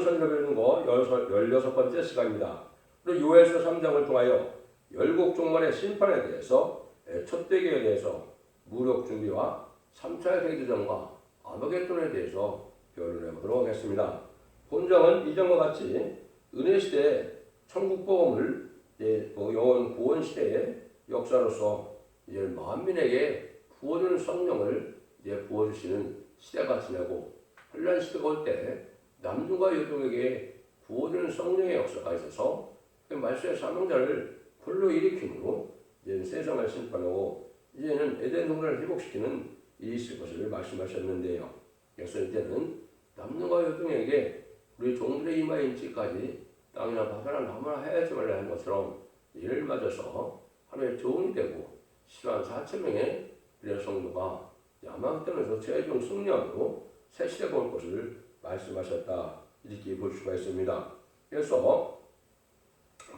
설교를 거 16번째 시간입니다. 그리고 요엘서 3장을 통하여 열국 종말의 심판에 대해서, 촛대기에 대해서, 무력 준비와 3차 세계대전과 아마겟돈에 대해서 변론해 보도록 하겠습니다. 본장은 이전과 같이 은혜시대의 천국복음을 영원 구원시대의 역사로서 이제 만민에게 부어주는 성령을 부어주시는 시대가 지나고, 혼란 시대가 올 때 남중과 여중에게 부어주는 성령의 역사가 있어서 말세의 사명자를 불러 일으킴으로 이제 세상을 심판하고 이제는 에덴 동산을 회복시키는 일이 있을 것을 말씀하셨는데요. 그래서 이제는 남중과 여중에게 우리 종들의 이마에 임치까지 땅이나 바다나 나무나 해야지 말라 하는 것처럼 이를 맞아서 하나님의 종이 되고 10만 4천 명의 그런 성도가 야망땅에서 최종 승리함으로 새 시대가 올 것을 말씀하셨다, 이렇게 볼 수가 있습니다. 그래서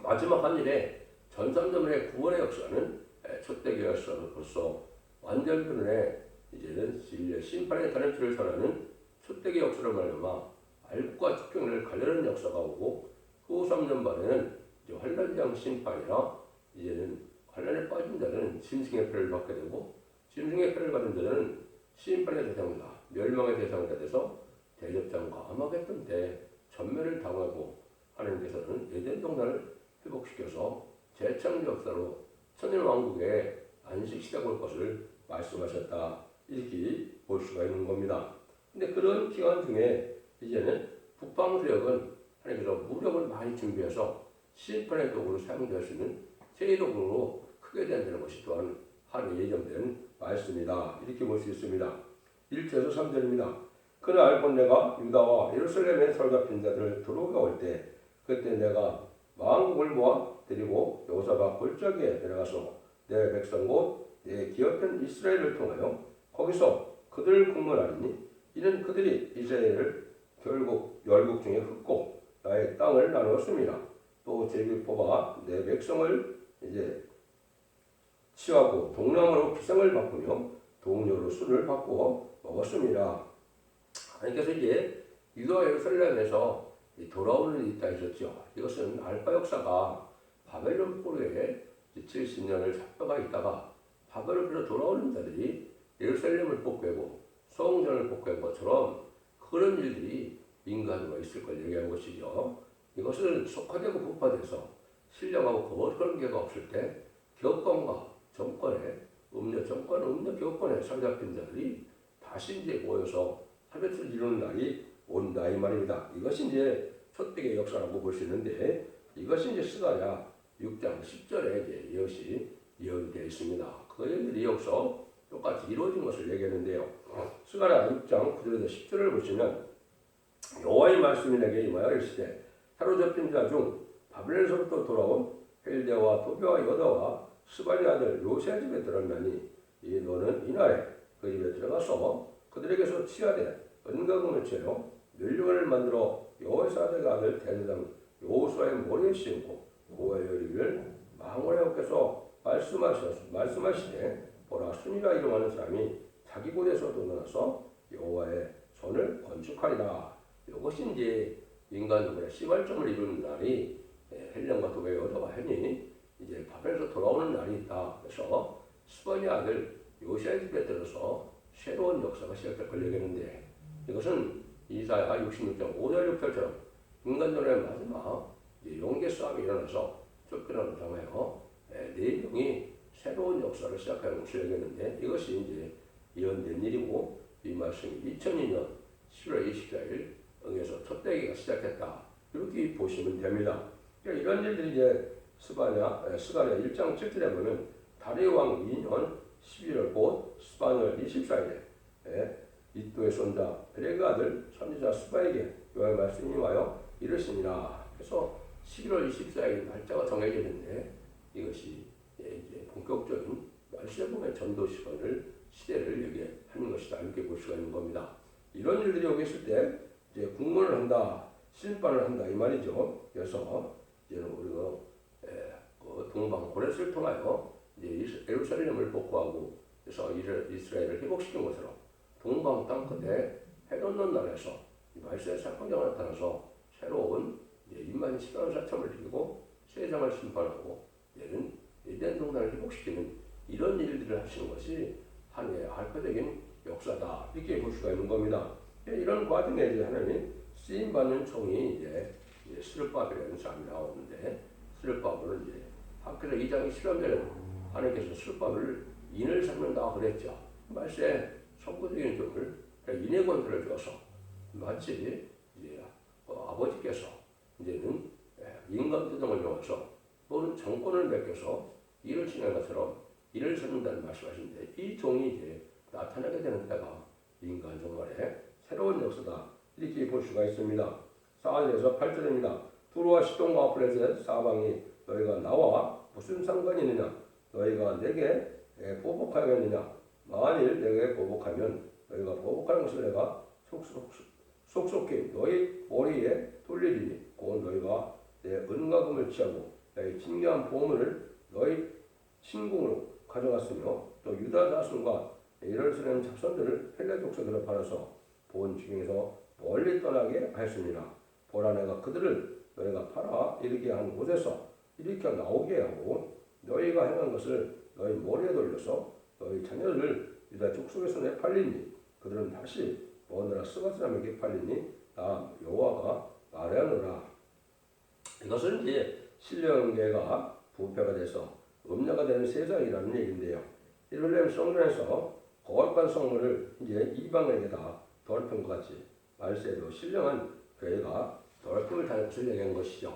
마지막 한 일에 전산점의 구원의 역사는 촛대기 역사로서 완전 변론에 이제는 진리의 심판에 관한 길을 선하는 촛대기 역사로 말미암아 알국과 집중을 가려는 역사가 오고, 그 후 3년 반에는 이제 환란장 심판이나 이제는 환란에 빠진 자는 짐승의 패를 받게 되고, 짐승의 패를 받은 자는 심판의 대상자, 멸망의 대상자 돼서 대접장과 아마겟돈 때 전멸을 당하고, 하나님께서는 에덴 동산을 회복시켜서 재창조 역사로 천년왕국의 안식시대가 올 것을 말씀하셨다, 이렇게 볼 수가 있는 겁니다. 근데 그런 기간 중에 이제는 북방 세력은 하나님께서 무력을 많이 준비해서 심판의 도구로 사용될 수 있는 제1도구로 크게 된다는 것이 또한 하늘 예정된 말씀이다, 이렇게 볼 수 있습니다. 1절에서 3절입니다. 그날 곧 내가 유다와 예루살렘에 설잡힌 자들을 두루가 올 때, 그때 내가 만국을 모아 데리고 여호사밧 골짜기에 내려가서 내 백성 곧 내 기업된 이스라엘을 통하여 거기서 그들을 국문하리니, 이는 그들이 이스라엘을 결국 열국 중에 흩고 나의 땅을 나누었습니다. 또 제비 뽑아 내 백성을 이제 취하고 동남으로 기상을 바꾸며 동료로 술을 바꾸어 먹었습니다. 하나님께서 이제 유다 예루살렘에서 돌아오는 일이 있다 하셨죠. 이것은 알파 역사가 바벨론 포로에 70년을 잡혀가 있다가 바벨론으로 돌아오는 자들이 예루살렘을 복귀하고 성전을 복귀한 것처럼 그런 일들이 인간으로 있을 걸 얘기한 것이죠. 이것은 속화되고 부파돼서 신령하고 거룩한 게가 없을 때 교권과 정권에 음료 교권에 사로잡힌 자들이 다시 이제 모여서 하베트를 이루는 날이 온다, 이 말입니다. 이것이 이제 촛대기의 역사라고 볼 수 있는데, 이것이 이제 스가랴 6장 10절에 이제 이것이 예언되어 있습니다. 그 얘기들이 여기서 똑같이 이루어진 것을 얘기했는데요. 스가랴 6장 9절에서 10절을 보시면 여호와의 말씀이 내게 임하여 이르시되, 사로잡힌 자 중 바벨론에서부터 돌아온 헬데와 도비와 여다와 스바리 아들 요새 집에 들었나니, 이 너는 이날에 그 집에 들어가서 그들에게서 취하되 은가금을 채워 멸류관을 만들어 여호와의 사대가 아들 대제사장 여호수아의 머리에 씌우고 여호와의 이름을 망원하옵께서 말씀하시되, 보라, 순이라 이름하는 사람이 자기 곳에서 돋아나서 여호와의 손을 건축하리라. 이것이 이제 인간적으로 시발점을 이루는 날이 헬령과 도베 여자와 햄이 이제 바벨에서 돌아오는 날이 있다. 그래서 스바니 아들 요시아의 집에 들어서 새로운 역사가 시작될 걸 얘기했는데, 이것은 이사야 66장 5절 6절처럼 인간전의 마지막 용계 싸움이 일어나서 쫓겨나는 당하여 4명이 새로운 역사를 시작하는 것을 얘기했는데, 이것이 이제 예언된 일이고, 이 말씀이 2002년 10월 24일 응에서 촛대기가 시작했다, 이렇게 보시면 됩니다. 그러니까 이런 일들이 이제 스가랴 1장 7절에 보면 다리오 왕 2년 11월 곧 스바늘 24일에 이또의 손자 베레그 아들 선지자 스바에게 여호와의 말씀이 와요 이르시니라. 그래서 11월 24일 날짜가 정해져 있는데, 이것이 이제 본격적인 말세봉의 전도 시대를 얘기하는 것이다, 이렇게 볼 수가 있는 겁니다. 이런 일들이 여기 있을 때 이제 국문을 한다, 심판을 한다, 이 말이죠. 그래서 이제는 우리가 그 동방 고레스를 통하여 이제 예루살렘을 복구하고, 그래서 이스라엘을 회복시킨 것처럼 동방 땅끝에 해돋는 날에서 말세의 사건자가 나타나서 인간이 시간 사참을 이기고 세상을 심판하고 얘는 예전 동산을 회복시키는 이런 일들을 하시는 것이 하나님의 알파적인 역사다 이렇게 볼 수가 있는 겁니다. 이런 과정에 이제 하나님 쓰임 받는 총이 이제 스룹바벨이라는 사람이 나오는데 스룹바벨은 이제 학교에서 2장 13절에 하나님께서 스룹바벨을 인을 삼는다 그랬죠. 말세 선구적인 점을 인의 권세를 줘서 마치 이제 아버지께서 이제는 인간 조정을 정해서 또는 정권을 맡겨서 일을 진행한 것처럼 일을 삼는다는 말씀하시는데 이 종이 이제 나타나게 되는 때가 인간 정말의 새로운 역사다 이렇게 볼 수가 있습니다. 4절에서 8절입니다. 두루와 시돈과 블레셋 사방이 너희가 나와 무슨 상관이 있느냐 너희가 내게 보복하겠느냐 만일 내게 보복하면 너희가 보복하는 것을 내가 속속히 너희 머리에 돌리리니 곧 너희가 내 은과 금을 취하고 너희 진귀한 보물을 너희 친궁으로 가져갔으며 또 유다 자손과 예루살렘 자손들을 헬라 족속으로 팔아서 본 지경에서 멀리 떠나게 하였습니다. 보라 내가 그들을 너희가 팔아 이르게 한 곳에서 일으켜 나오게 하고 너희가 행한 것을 너희 머리에 돌려서 너희 자녀를 유다 족속의 손에 팔리니 그들은 다시 먼 나라 스가 사람에게 팔리니 나 여호와가 말하노라. 이것은 이제 신령계가 부패가 돼서 음녀가 되는 세상이라는 얘기인데요. 예루살렘 성전에서 거룩한 성물을 이제 이방에게 다 더럽힌 것 같이 말세도 신령한 교회가 더럽힘을 당할 것을 얘기한 것이죠.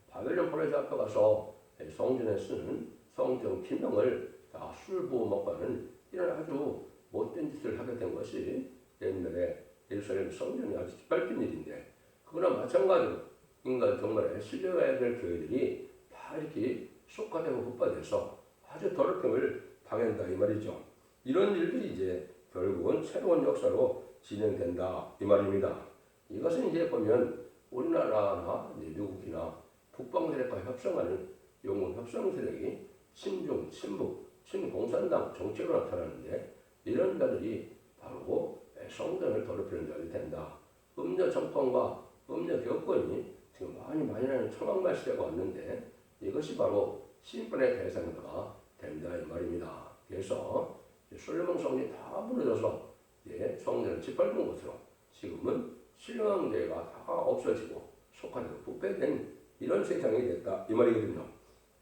바벨론 포로에서 앞서가서 성전에 쓰는 성전 기명을 다 술 부어 먹고 하는 이런 아주 못된 짓을 하게 된 것이 옛날에 예루살렘 성전이 아주 짓밟힌 일인데 그거나 마찬가지로 인간 정말에 신뢰해야 될 교회들이 다 이렇게 속화되고 흑화돼서 아주 더럽힘을 당한다 이 말이죠. 이런 일들이 이제 결국은 새로운 역사로 진행된다 이 말입니다. 이것은 이제 보면 우리나라나 미국이나 북방 세력과 협상하는 영국 협상 세력이 친중, 친북, 친공산당 정책으로 나타나는데 이런 자들이 바로 성전을 더럽히는 자들이 된다. 음녀 정권과 음녀 교권이 지금 많이 나는 초강말 시대가 왔는데 이것이 바로 심판의 대상자가 된다 이 말입니다. 그래서 솔로몬 성전이 다 무너져서 성전을 짓밟은 것으로 지금은 신령제가 다 없어지고 속화되고 부패된 이런 세상이 됐다 이 말이거든요.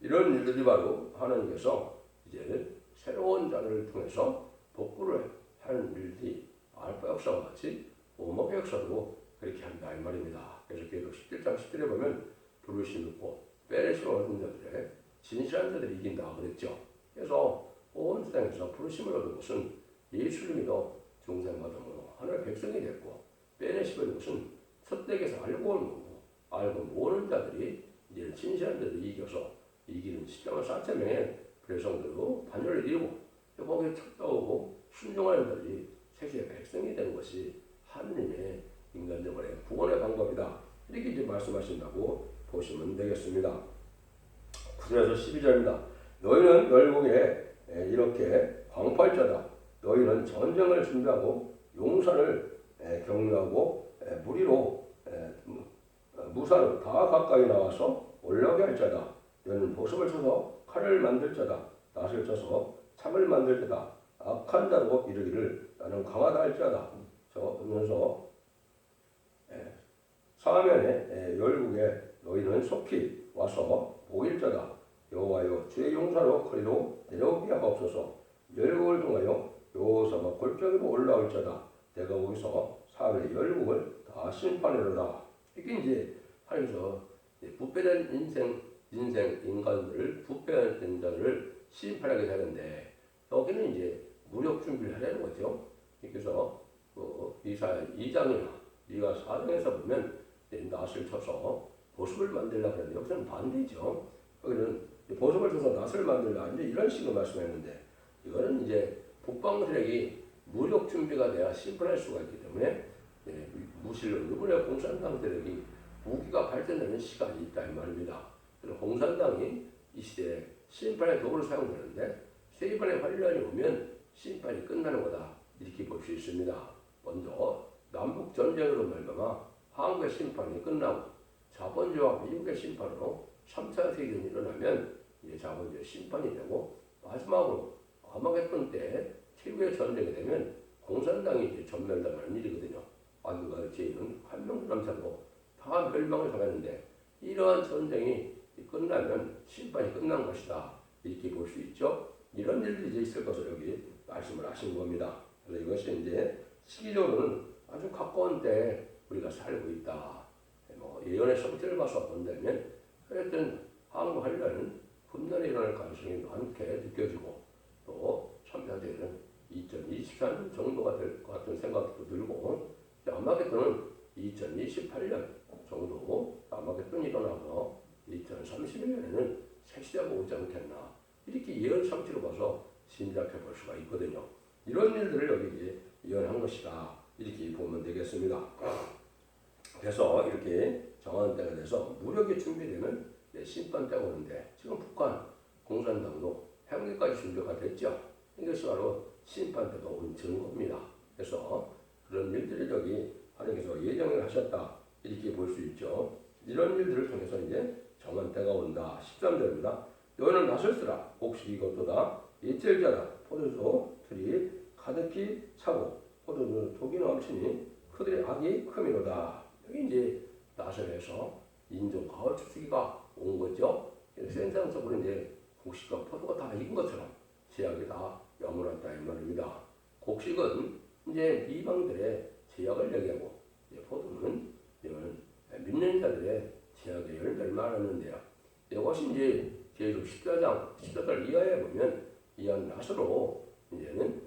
이런 일들이 바로 하나님께서 이제 새로운 자들을 통해서 복구를 하는 일들이 알파 역사와 같이 오목 역사도 그렇게 한다 이 말입니다. 그래서 계속 11장 10절에 보면 부르심 있고 빼내심을 얻은 자들의 진실한 자들이 이긴다 그랬죠. 그래서 온 세상에서 부르심을 얻은 것은 예수님이도 중생마담으로 하나님의 백성이 됐고 빼내심을 얻은 것은 첫대에서 알고 온 거고 알고 모르는 자들이 이제 진실한 자들이 이겨서 이기는 10만 4천 명의 백성들로 반열을 이루고 거기에 척다오고 순종하는 자들이 세계의 백성이 되는 것이 하느님의 인간적으로의 구원의 방법이다. 이렇게 이제 말씀하신다고 보시면 되겠습니다. 9절에서 12절입니다. 너희는 열국에 이렇게 광포할 자다. 너희는 전쟁을 준비하고 용산을 격려하고 무리로 무사로 다 가까이 나와서 올라오게 할 자다. 너희는 보석을 쳐서 칼을 만들 자다. 낫을 쳐서 창을 만들 자다. 악한 자로 이르기를 나는 강하다 할 자다. 그러면서 사면에 열국에 너희는 속히 와서 보일 자다. 여호와여 주의 용사로 거리로 내려오게 하옵소서. 열국을 통하여 여호사가 골짜기로 올라올 자다. 내가 거기서 사회 열국을 다 심판하리라. 이게 이제 하면서 부패된 인간들을 부패된 자들을 심판하게 되는데 여기는 이제 무력 준비를 하려는 거죠. 그래서 이사야 2장이나 이가 4장에서 보면 낫을 쳐서 보석을 만들려고 하는데 여기서는 반대죠. 여기는 보석을 쳐서 낫을 만들라 이제 이런 식으로 말씀했는데 이거는 이제 북방 세력이 무력 준비가 돼야 심판할 수가 있기 때문에 무실로 이번에 공산당 세력이 무기가 발전되는 시간이 있다 이 말입니다. 그래서 공산당이 이 시대에 심판의 도구로 사용되는데 세번의 환란이 오면 심판이 끝나는 거다 이렇게 볼 수 있습니다. 먼저 남북 전쟁으로 말미암아 한국의 심판이 끝나고 자본주의와 미국의 심판으로 3차 세계대전이 일어나면 이제 자본주의 심판이 되고 마지막으로 아마겟돈 때 최후의 전쟁이 되면 공산당이 이제 전멸당하는 일이거든요. 아그가 죄인은 한 명도 남지 않고 다 멸망을 당했는데 이러한 전쟁이 끝나면 심판이 끝난 것이다. 이렇게 볼 수 있죠. 이런 일들이 이제 있을 것을 여기 말씀을 하신 겁니다. 그래서 이것이 이제 시기적으로는 아주 가까운 때 우리가 살고 있다. 뭐 예언의 성질을 봐서 본다면 하여튼 항구하려는 훗날에 일어날 가능성이 많게 느껴지고 또 3차 대전은 2024년 정도가 될 것 같은 생각도 들고 아마겟돈은 2028년 정도 아마겟돈이 일어나고 2031년에는 새 시대가 오지 않겠나 이렇게 예언 상태로 봐서 짐작해 볼 수가 있거든요. 이런 일들을 여기 예언한 것이다 이렇게 보면 되겠습니다. 그래서 이렇게 정한 때가 돼서 무력이 준비되면 심판 때가 오는데 지금 북한 공산당도 해방까지 준비가 됐죠. 이것이 바로 심판 때가 온 증거입니다. 그래서 그런 일들을 여기 하나님께서 예정을 하셨다 이렇게 볼 수 있죠. 이런 일들을 통해서 이제 정한 때가 온다. 13절입니다. 너희는 나설수라 곡식이 걷도다 예절자라 포도주 틀이 가득히 차고 포도주 독이 넘치니 그들의 악이 크미로다. 여기 이제 나설에서 인종 가을 추수기가 온 거죠. 센상적으로 이제 곡식과 포도가 다 익은 것처럼 제약이 다 여물었다 이 말입니다. 곡식은 이제 이방들의 제약을 얘기하고 포도는 믿는 자들의 제약의 열매를 말하는데요. 이것이 이제 계속 14절 이하에 보면 이한 나서로 이제는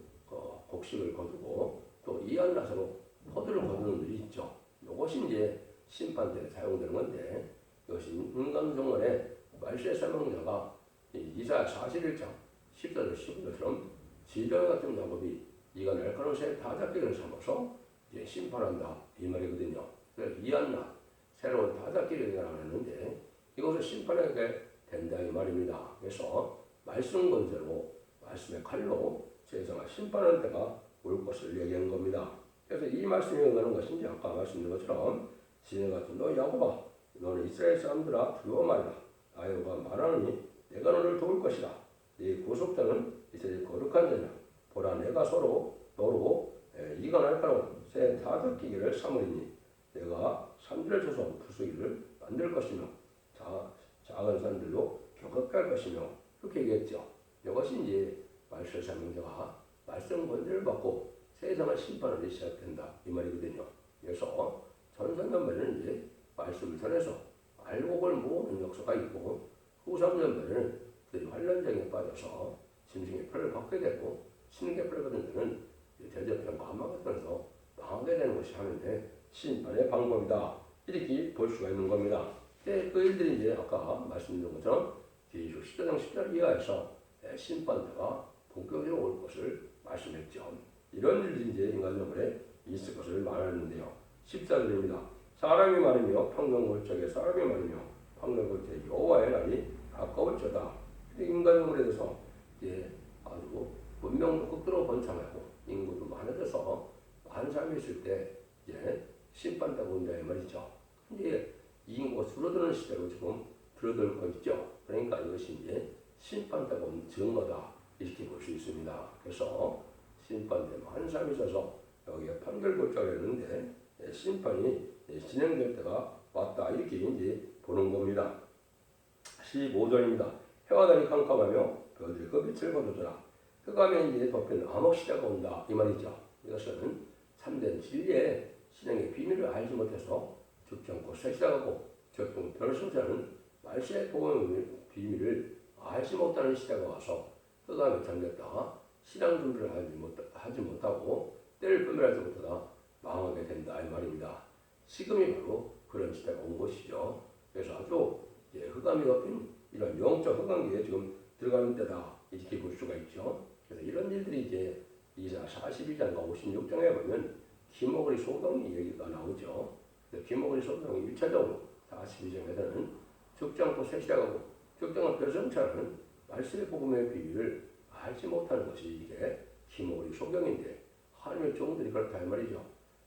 곡식을 거두고 또 이한 나서로 포도를 거두는 일이 있죠. 이것이 이제 심판 때 사용되는 건데 이것이 인간정원의 말세 설명자가 이사야 41장 14절 15절처럼 지령 같은 작업이 이가 날카로운 다 잡기를 삼아서 이제 심판한다 이 말이거든요. 그래서 이한나 새로운 다 잡기를 하는데 이것을 심판하게 된다 이 말입니다. 그래서 말씀 권세로 말씀의 칼로 세상을 심판하는 때가 올 것을 얘기한 겁니다. 그래서 이 말씀이 의하는 것인지 아까 말씀드린 것처럼 지혜 같은 너 야곱아 너는 이스라엘 사람들아 두려워 말라. 나 여호와가 말하노니 내가 너를 도울 것이다. 네 구속자는 이스라엘 거룩한 자냐. 보라 내가 서로 너로 이가 날카로운 새 다섯기기를 삼으리니 내가 산들을 쳐서 부수기를 만들 것이며 작은 산들로 격하게 할 것이며 그렇게 얘기했죠. 이것이 이제 말세 설명자가 말씀 권세를 받고 세상을 심판하기 시작된다 이 말이거든요. 그래서 전선전면에는 이제 말씀을 전해서 알곡을 모으는 역사가 있고 후삼전면에는 그들이 환란장에 빠져서 짐승의 표를 받게 되고 신의 표를 받은 자는 대저편과 아마겟돈에서 망하게 되는 것이 하는데 심판의 방법이다 이렇게 볼 수가 있는 겁니다. 그 일들이 이제 아까 말씀드린 것처럼 계시록 14장 10절 이하에서 심판자가 본격적으로 올 것을 말씀했죠. 이런 일들이 이제 인간정권에 있을 것을 말하는데요. 14절입니다. 사람이 많으며 평경골짜기에 사람이 많으며 평경골짜기 여호와의 날이 가까울지어다. 인간정권에 대해서 이제 아주 문명도 극도로 번창하고 인구도 많아져서 많은 사람이 있을 때 이제 심판자가 온다 이 말이죠. 이제 이 인구가 줄어드는 시대로 지금 줄어들 거 있죠. 그러니까 이것이 이제 심판자가 온 증거다 이렇게 볼 수 있습니다. 그래서 심판대 많은 사람이 있어서 여기에 판결골짜기가 있는데 심판이 진행될 때가 왔다 이렇게 이제 보는 겁니다. 15절입니다. 해와 달이 캄캄하며 별들이 그 빛을 거두더라. 흑암에 이제 덮인 암흑시대가 온다 이 말이죠. 이것은 참된 진리의 신앙의 비밀을 알지 못해서 죽지 않고 쇠시다가고 적종 별승자는 말세의 복음의 비밀을 알지 못하는 시대가 와서 흑암에 잠겼다가 신앙 준비를 하지 못하고 때를 분별하지 못하다 망하게 된다 이 말입니다. 지금이 바로 그런 시대가 온 것이죠. 그래서 아주 흑암이 덮인 이런 영적 흑암기에 지금 들어가는 때다 이렇게 볼 수가 있죠. 그래서 이런 일들이 이제 이사야 42장과 56장에 보면 기목의 소경이 얘기가 나오죠. 기목의 소경이 1차적으로 42장에서는 죽지 않고 새 시대가고 죽지 않고 별성차는 말씀의 복음의 비밀을 알지 못하는 것이 이게 기목의 소경인데 하나님의 종들이 그렇다 이 말이죠.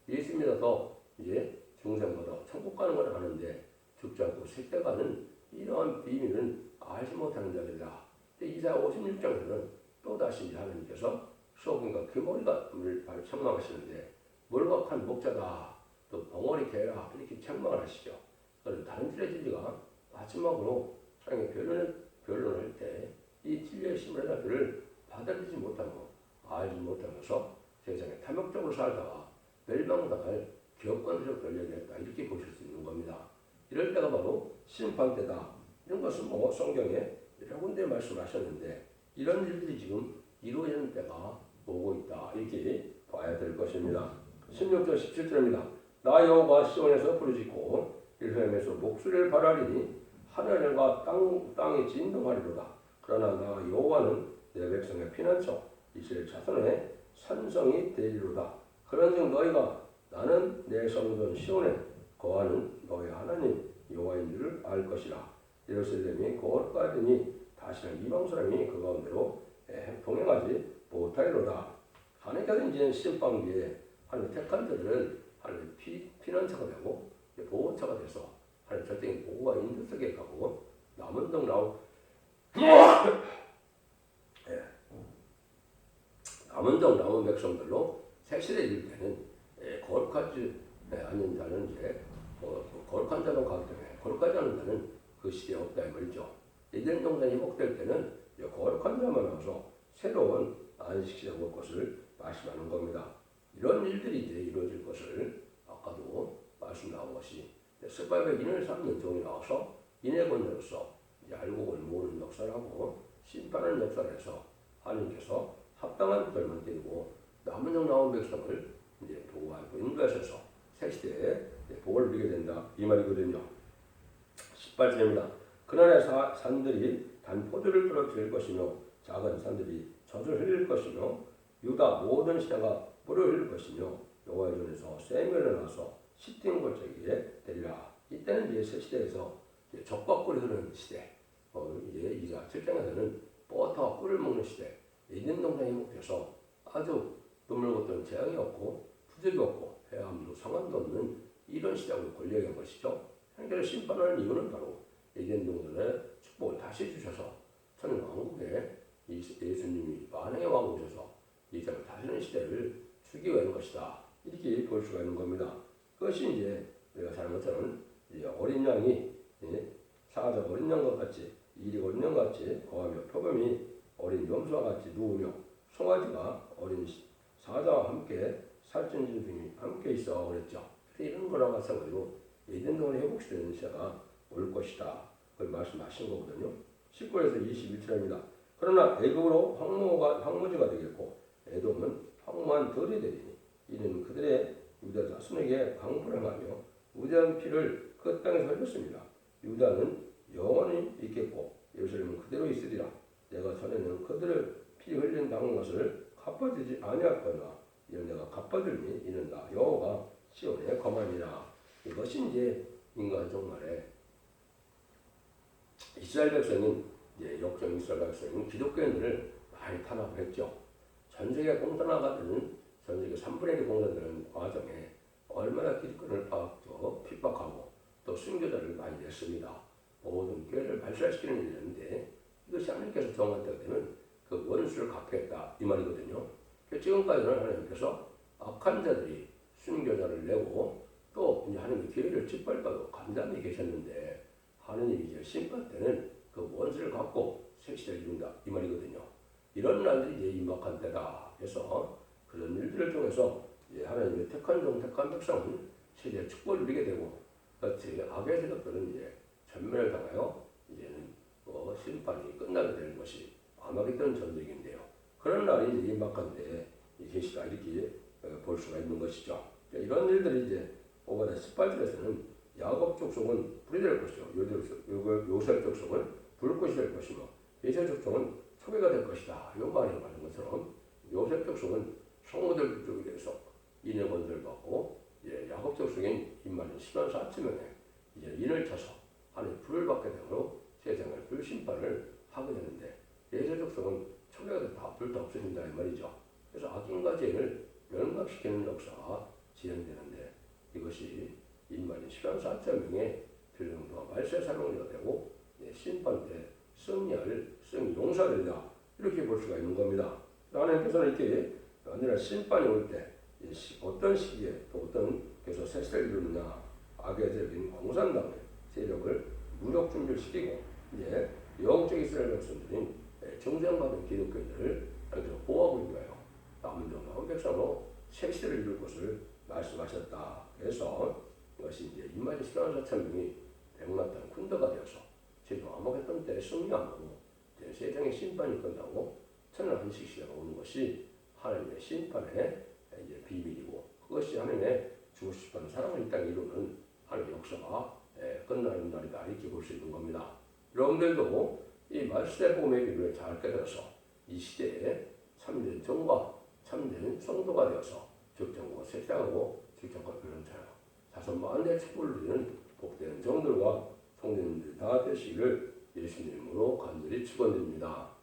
예수 믿어서 이제 중생보다 천국 가는 걸 아는데 죽지 않고 색대가는 이러한 비밀은 알지 못하는 자들이다. 이사야 56장에서는 또다시 하나님께서 소금과 귀머리가를 책망하시는데 몰각한 목자다. 또 벙어리 개라 이렇게 책망을 하시죠. 그런데 다른 줄의 진리가 마지막으로 사랑의 변론할 때 이 진리의 심판을 받아들이지 못하고 알지 못하면서 세상에 탐욕적으로 살다가 멸망당할 기업권으로 돌려냈다. 이렇게 보실 수 있는 겁니다. 이럴 때가 바로 심판 때다. 이런 것은 뭐 성경에 여러 군데 말씀하셨는데 이런 일들이 지금 이루어지는 때가 오고 있다. 이렇게 봐야 될 것입니다. 16절 17절입니다. 나 여호와 시온에서 부르짖고 예루살렘에서 목소리를 발하리니 하늘과 땅이 진동하리로다. 그러나 나 여호와는 내 백성의 피난처 이스라엘 자손의 산성이 되리로다. 그런즉 너희가 나는 내 성전 시온에 거하는 너희 하나님 여호와인 줄을 알 것이라. 예루살렘이 거룩하더니 다시는 이방 사람이 그 가운데로 동행하지 못하리로다. 하나님께서 이제 심판기에 하나님 택한 자들은 하나님 피난처가 되고 보호처가 돼서 하나님 절대적인 보호와 인도 속에 가고 남은 동 나온 남은 동 나온 백성들로 색실에 이를 때는 거룩하지 않는 자는 이제 거룩한 자로 가기 때문에 거룩하지 않은 자는 그 시대에 없다 이 말이죠. 이들 동산이 회복될 때는 거룩한 자만 와서 새로운 안식시에 올 것을 말씀하는 겁니다. 이런 일들이 이제 이루어질 것을 아까도 말씀 나온 것이 스바벨 인을 삼는 종이 나와서 인의 권자로서 알곡을 모으는 역사라고 심판하는 역사에서 하나님께서 합당한 부들만 때리고 남은 종 나온 백성을 이제 보호하고 인도하셔서 새 시대에 복을 누리게 된다 이 말이거든요. 18절입니다. 그날의 산들이 단 포도를 떨어뜨릴 것이며 작은 산들이 젖을 흘릴 것이며 유다 모든 시대가 뿔을 흘릴 것이며 여호와의 전에서 샘이 일어나서 시팅 골짜기에 되리라. 이때는 이제 새 시대에서 젖과 꿀이 흐르는 시대. 이제 이사 7장에서는 버터와 꿀을 먹는 시대. 에덴 동산이 회복돼서 아주 드물었던 재앙이 없고 부족이 없고 해함도 상한도 없는 이런 시대로 권력한 것이죠. 현재 심판하는 이유는 바로 에덴 동산의 축복을 다시 주셔서 천 왕국에 예수님이 만왕의 왕 오셔서 이 땅을 다스리는 시대를 주기 위한 것이다. 이렇게 볼 수가 있는 겁니다. 그것이 이제 우리가 잘 것처럼 어린 양이 사자가 어린 양과 같이 이리 어린 양과 같이 거하며 표범이 어린 염소와 같이 누우며 송아지가 어린 사자와 함께 살찐 짐승이 함께 있어 그랬죠. 이런 거랑 마찬가지로 에덴 동안의 회복시되는 시대가 올 것이다. 그걸 말씀하신 거거든요. 19에서 21절입니다. 그러나 애굽으로 황무지가 되겠고 에돔은 황무한 들이 되리니 이는 그들의 유다 자손에게 강포를 하며 우대한 피를 그 땅에서 흘렸습니다. 유다는 영원히 있겠고 예루살렘은 그대로 있으리라. 내가 전에는 그들을 피 흘린 당한 것을 갚아주지 아니하거나 이는 내가 갚아주니 이는 나 여호와가 시온에 거하니라. 이것이 이제 인간 종말에 이스라엘 백성은 이제 역정 이스라엘 백성은 기독교인들을 많이 탄압을 했죠. 전 세계 공산화가 전 세계 3분의 1이 공산되는 과정에 얼마나 기독교인을 핍박하고 또 순교자를 많이 냈습니다. 모든 교회를 발달시키는 일이었는데 이것이 하나님께서 정한 때가 되면 그 원수를 갚겠다 이 말이거든요. 지금까지는 하나님께서 악한 자들이 순교자를 내고 또 이제 하나님의 교회를 짓밟아도 간담이 계셨는데 하나님이 이제 심판 때는 그 원수를 갚고 새 시대를 이룬다 이 말이거든요. 이런 날들이 이제 임박한 때다 해서 그런 일들을 통해서 이제 하나님의 택한 종 택한 백성은 세계의 축복을 누리게 되고 그렇지 악의 세력들은 이제 전멸을 당하여 이제는 심판이 끝나게 되는 것이 아마겟돈 전쟁인데요. 그런 날이 이제 임박한 때에 계시다 이렇게 볼 수가 있는 것이죠. 이런 일들이 이제 5번 18절에서는 야곱 족속은 불이 될 것이요 요셉 족속은 불꽃이 될 것이며 에서 족속은 초계가 될 것이다. 이 말이 말한 것처럼 요셉 족속은 성모들 쪽에 대해서 인의 권세를 받고 야곱 족속인 인마는 10만 4천 명에 이제 인을 쳐서 하나님 불을 받게 되므로 세상을 불심판을 하게 되는데 에서 족속은 초계가 됐다. 불도 없어진다 이 말이죠. 그래서 악인과 죄를 멸망시키는 역사가 진행되는데 이것이 인마는 10만 4천 명에 필령도와 말세 사명자가 되고 심판 때 승리 용사가 된다. 이렇게 볼 수가 있는 겁니다. 하나님께서는 이렇게 언제나 심판이 올 때 어떤 시기에 또 어떤 그래서 세세를 이루느냐 악의적인 공산당의 세력을 무력 준비를 시키고 이제 영적 이스라엘 백성들인 정죄받은 기독교인들을 하나님께서 보호하기 위하여 남은 정당한 백성으로 새 시대를 이룰 것을 말씀하셨다. 그래서 이것이 이제 이만 14,4천명이 백마탄 군대가 되어서 제도 암흑했던 때 승리하고 세상의 심판이 끝나고 천년 안식 시대가 오는 것이 하나님의 심판의 이제 비밀이고 그것이 하나님의 주고 싶은 사랑을 이 땅에 이루는 하나님의 역사가 끝나는 날이다 이렇게 볼 수 있는 겁니다. 여러분들도 이 말씀의 복음의 비밀을 잘 깨달아서 이 시대에 참된 정과 참된 성도가 되어서 적정과 세상하고 직접과 변론자요 자손 만대의 축복을 누리는 복된 정들과 성도님들 다 되시기를 예수님으로 간절히 축원드립니다.